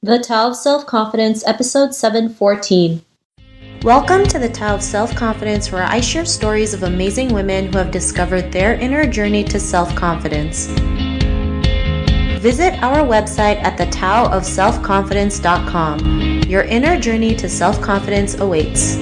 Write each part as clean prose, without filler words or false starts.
The Tao of Self-Confidence, Episode 714. Welcome to the Tao of Self-Confidence, where I share stories of amazing women who have discovered their inner journey to self-confidence. Visit our website at thetaoofselfconfidence.com. Your inner journey to self-confidence awaits.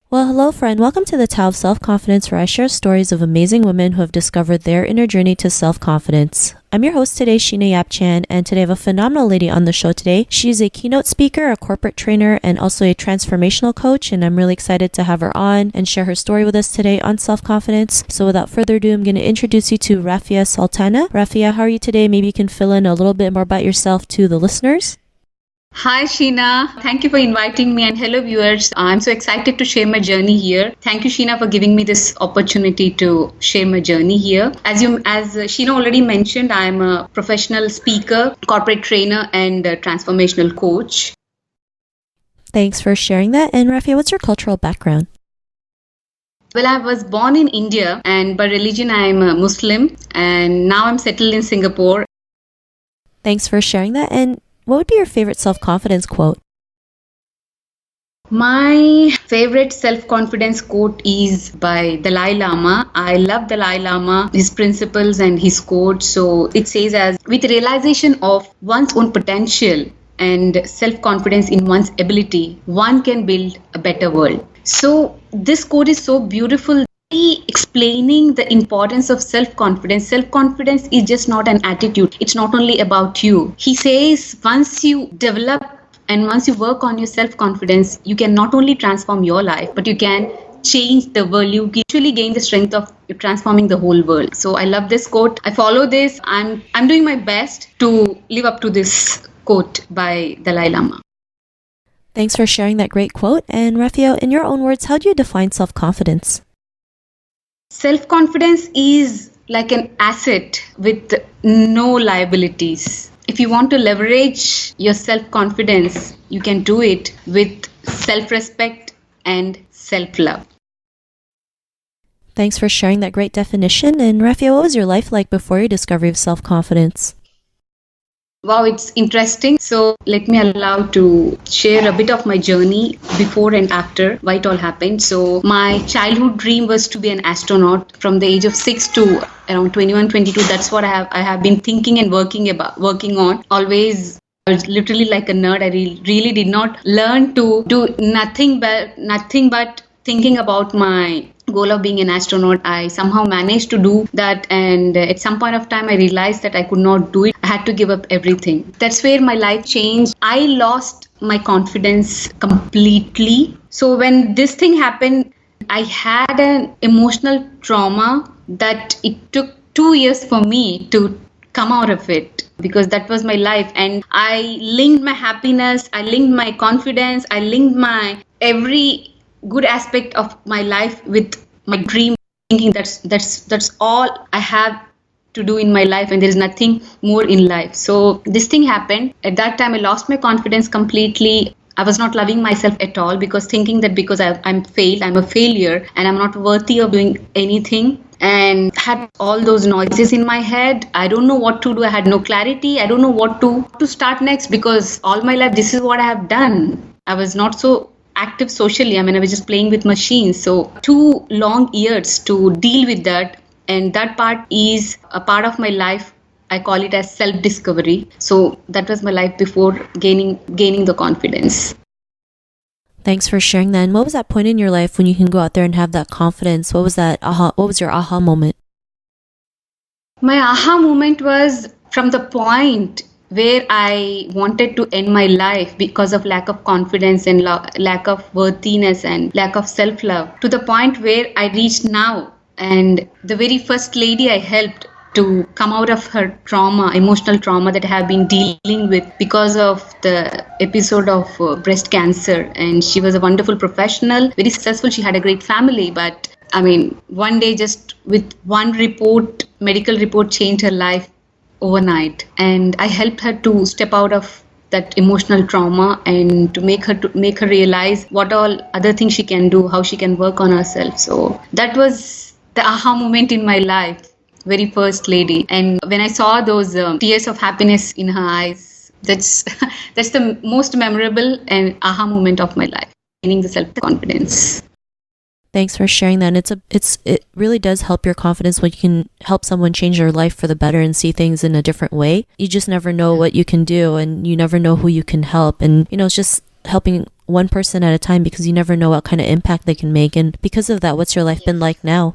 Well, hello friend. Welcome to the Tao of Self-Confidence, where I share stories of amazing women who have discovered their inner journey to self-confidence. I'm your host today, Sheena Yap-Chan, and today I have a phenomenal lady on the show today. She's a keynote speaker, a corporate trainer, and also a transformational coach, and I'm really excited to have her on and share her story with us today on self-confidence. So without further ado, I'm going to introduce you to Rafiya Sultana. Rafiya, how are you today? Maybe you can fill in a little bit more about yourself to the listeners. Hi Sheena, thank you for inviting me, and hello viewers. I'm so excited to share my journey here. Thank you Sheena for giving me this opportunity to share my journey here. As Sheena already mentioned, I'm a professional speaker, corporate trainer, and transformational coach. Thanks for sharing that. And Rafiya, what's your cultural background? Well, I was born in India, and by religion I'm a Muslim, and now I'm settled in Singapore. Thanks for sharing that. And what would be your favorite self-confidence quote? My favorite self-confidence quote is by Dalai Lama. I love Dalai Lama, his principles and his quote. So it says as, with realization of one's own potential and self-confidence in one's ability, one can build a better world. So this quote is so beautiful, explaining the importance of self-confidence. Self-confidence is just not an attitude. It's not only about you. He says once you develop and once you work on your self-confidence, you can not only transform your life, but you can change the world. You actually gain the strength of transforming the whole world. So I love this quote. I follow this. I'm doing my best to live up to this quote by Dalai Lama. Thanks for sharing that great quote. And Rafiya, in your own words, how do you define self-confidence? Self-confidence is like an asset with no liabilities. If you want to leverage your self-confidence, you can do it with self-respect and self-love. Thanks for sharing that great definition. And Rafiya, what was your life like before your discovery of self-confidence? Wow, it's interesting. So let me allow to share a bit of my journey before and after, why it all happened. So my childhood dream was to be an astronaut from the age of 6 to around 21, 22. That's what I have been thinking and working on. Always, I was literally like a nerd. I really did not learn to do nothing but thinking about my goal of being an astronaut. I somehow managed to do that, and at some point of time I realized that I could not do it. I had to give up everything. That's where my life changed. I lost my confidence completely. So when this thing happened, I had an emotional trauma that it took 2 years for me to come out of it, because that was my life, and I linked my happiness, I linked my confidence, I linked my every good aspect of my life with my dream, thinking that's all I have to do in my life, and there is nothing more in life. So this thing happened. At that time I lost my confidence completely. I was not loving myself at all, because thinking that because I'm a failure and I'm not worthy of doing anything, and had all those noises in my head. I don't know what to do. I had no clarity. I don't know what to start next, because all my life this is what I have done. I was not so active socially. I was just playing with machines. So 2 long years to deal with that, and that part is a part of my life. I call it as self-discovery. So that was my life before gaining the confidence. Thanks for sharing that. And what was that point in your life when you can go out there and have that confidence? What was your aha moment? My aha moment was from the point where I wanted to end my life because of lack of confidence and lack of worthiness and lack of self-love, to the point where I reached now. And the very first lady I helped to come out of her trauma, emotional trauma that I have been dealing with because of the episode of breast cancer. And she was a wonderful professional, very successful. She had a great family, but one day, just with one medical report changed her life overnight, and I helped her to step out of that emotional trauma and to make her realize what all other things she can do, how she can work on herself. So that was the aha moment in my life, very first lady. And when I saw those tears of happiness in her eyes, that's that's the most memorable and aha moment of my life, gaining the self-confidence. Thanks for sharing that. And it really does help your confidence when you can help someone change their life for the better and see things in a different way. You just never know what you can do, and you never know who you can help. And it's just helping one person at a time, because you never know what kind of impact they can make. And because of that, what's your life been like now?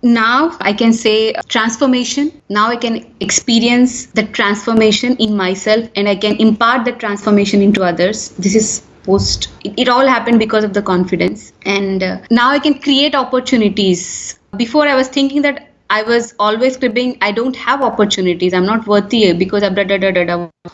Now I can say transformation. Now I can experience the transformation in myself, and I can impart the transformation into others. This is it all happened because of the confidence. And now I can create opportunities. Before I was thinking that I was always cribbing, I don't have opportunities, I'm not worthy because of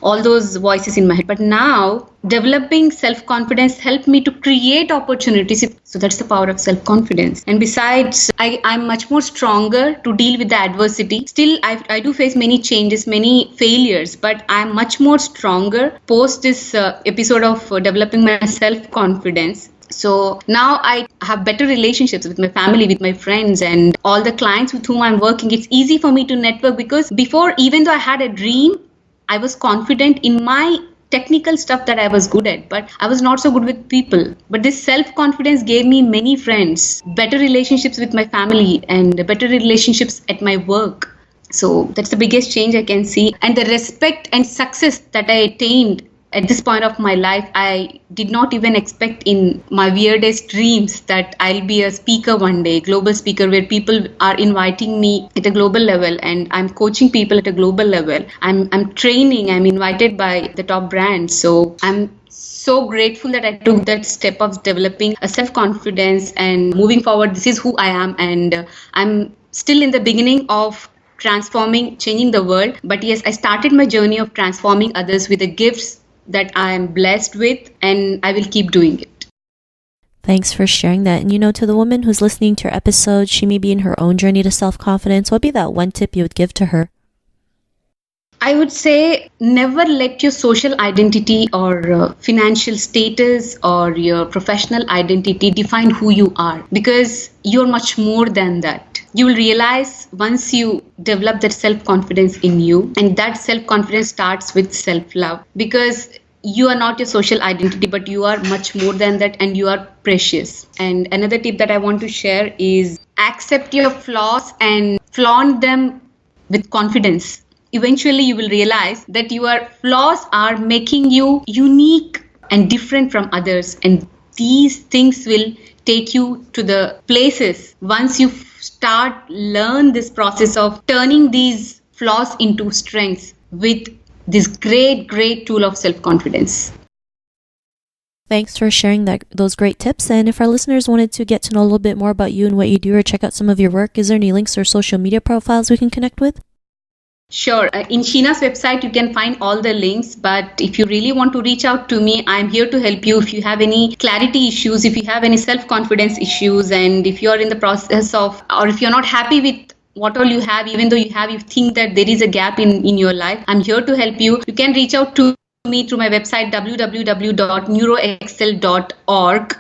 all those voices in my head. But now developing self-confidence helped me to create opportunities. So that's the power of self-confidence. And besides, I'm much more stronger to deal with the adversity. Still, I do face many changes, many failures, but I'm much more stronger post this episode of developing my self-confidence. So now I have better relationships with my family, with my friends, and all the clients with whom I'm working. It's easy for me to network, because before, even though I had a dream, I was confident in my technical stuff that I was good at, but I was not so good with people. But this self-confidence gave me many friends, better relationships with my family, and better relationships at my work. So that's the biggest change I can see. And the respect and success that I attained at this point of my life, I did not even expect in my weirdest dreams that I'll be a speaker one day, global speaker, where people are inviting me at a global level, and I'm coaching people at a global level. I'm training, I'm invited by the top brands. So I'm so grateful that I took that step of developing a self-confidence and moving forward. This is who I am, and I'm still in the beginning of transforming, changing the world. But yes, I started my journey of transforming others with the gifts that I am blessed with, and I will keep doing it. Thanks for sharing that. And to the woman who's listening to your episode, she may be in her own journey to self-confidence. What would be that one tip you would give to her? I would say never let your social identity or financial status or your professional identity define who you are, because you're much more than that. You will realize once you develop that self-confidence in you, and that self-confidence starts with self-love, because you are not your social identity, but you are much more than that, and you are precious. And another tip that I want to share is accept your flaws and flaunt them with confidence. Eventually, you will realize that your flaws are making you unique and different from others. And these things will take you to the places once you learn this process of turning these flaws into strengths with this great tool of self-confidence. Thanks for sharing those great tips. And if our listeners wanted to get to know a little bit more about you and what you do, or check out some of your work, is there any links or social media profiles we can connect with? Sure. In Sheena's website, you can find all the links. But if you really want to reach out to me, I'm here to help you. If you have any clarity issues, if you have any self-confidence issues, and if you're in the process of, or if you're not happy with what all you have, even though you think that there is a gap in your life, I'm here to help you. You can reach out to me through my website, www.neuroexcel.org.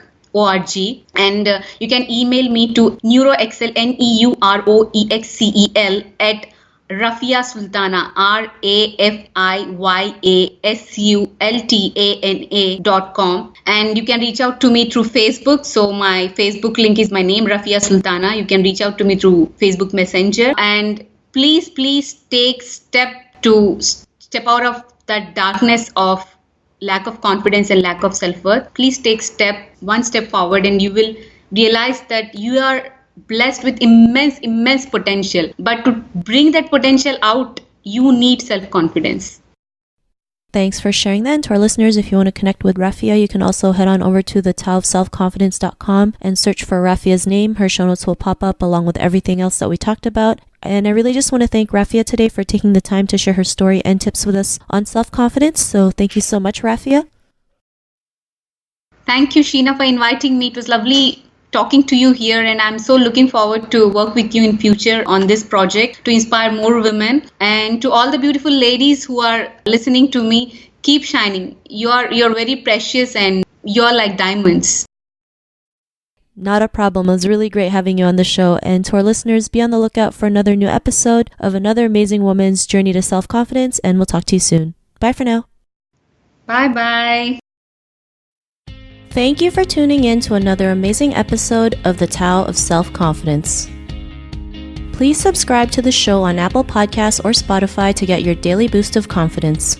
And you can email me to neuroexcel, NEUROEXCEL at Rafiya Sultana, RAFIYASULTANA.com. And you can reach out to me through Facebook. So my Facebook link is my name, Rafiya Sultana. You can reach out to me through Facebook Messenger. And please take step out of that darkness of lack of confidence and lack of self-worth. Please take one step forward, and you will realize that you are blessed with immense potential. But to bring that potential out, you need self-confidence. Thanks for sharing that. And to our listeners, if you want to connect with Rafiya, you can also head on over to thetaoofselfconfidence.com and search for Rafiya's name. Her show notes will pop up along with everything else that we talked about. And I really just want to thank Rafiya today for taking the time to share her story and tips with us on self-confidence. So thank you so much, Rafiya. Thank you, Sheena, for inviting me. It was lovely talking to you here, and I'm so looking forward to work with you in future on this project to inspire more women. And to all the beautiful ladies who are listening to me, keep shining. You're very precious, and you're like diamonds. Not a problem. It was really great having you on the show. And to our listeners, be on the lookout for another new episode of another amazing woman's journey to self-confidence, and we'll talk to you soon. Bye for now. Bye-bye. Thank you for tuning in to another amazing episode of The Tao of Self-Confidence. Please subscribe to the show on Apple Podcasts or Spotify to get your daily boost of confidence.